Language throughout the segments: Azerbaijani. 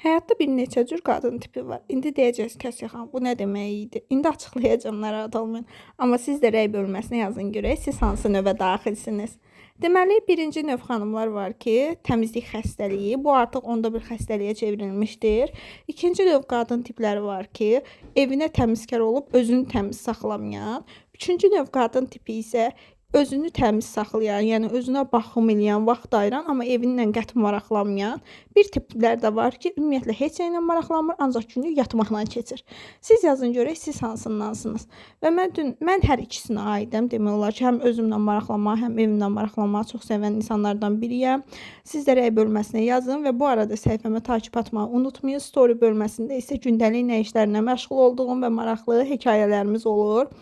Həyatda bir neçə cür qadın tipi var. İndi deyəcəksiniz Kəsə xanım, bu nə demək idi? İndi açıqlayacağam, narahat olmayın. Amma siz də rəy bölməsinə yazın görək, siz hansı növə daxilsiniz. Deməli, birinci növ xanımlar var ki, təmizlik xəstəliyi. Bu artıq onda bir xəstəliyə çevrilmişdir. İkinci növ qadın tipləri var ki, evinə təmizkar olub özünü təmiz saxlamayan. Üçüncü növ qadın tipi isə özünü təmiz saxlayan, yəni özünə baxım eləyən, vaxt ayıran, amma evinlə qəti maraqlanmayan. Bir tiplər də var ki, ümumiyyətlə heç nə ilə maraqlanmır, ancaq günü yatmaqla keçir. Siz yazın görək, siz hansındansınız. Və mən hər ikisinə aidəm. Demək olar ki, həm özümlə maraqlanmağı, həm evimlə maraqlanmağı çox sevən insanlardan biriyəm. Siz də rəy bölməsinə yazın və bu arada səhifəmə takib atmağı unutmayın. Story bölməsində isə gündəlik nə işlərlə məşğul olduğum və maraqlı hekayələrimiz olur.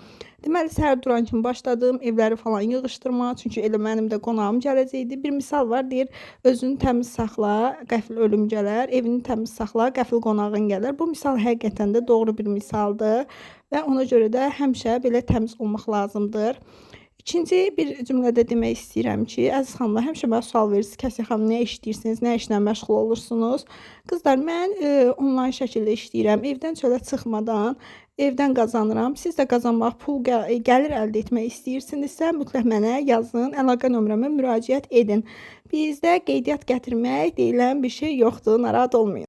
Deməli, səhər duran kimi başladım evləri falan yığışdırmağa, çünki elə mənim də qonağım gələcəkdi. Bir misal var, deyir, özünü təmiz saxla, qəfil ölüm gələr, evini təmiz saxla, qəfil qonağın gələr. Bu misal həqiqətən də doğru bir misaldır və ona görə də həmişə belə təmiz olmaq lazımdır. İkinci bir cümlədə demək istəyirəm ki, əziz xanımlar, həmişə mənə sual verirsiniz, Kəsə xanım, nə işləyirsiniz, nə işlə məşğul olursunuz? Qızlar, mən onlayn şəkildə işləyirəm, evdən çölə çıxmadan, evdən qazanıram. Siz də qazanmaq, pul gəlir əldə etmək istəyirsinizsə, mütləq mənə yazın, əlaqə nömrəmə müraciət edin. Bizdə qeydiyyat gətirmək deyilən bir şey yoxdur, narahat olmayın.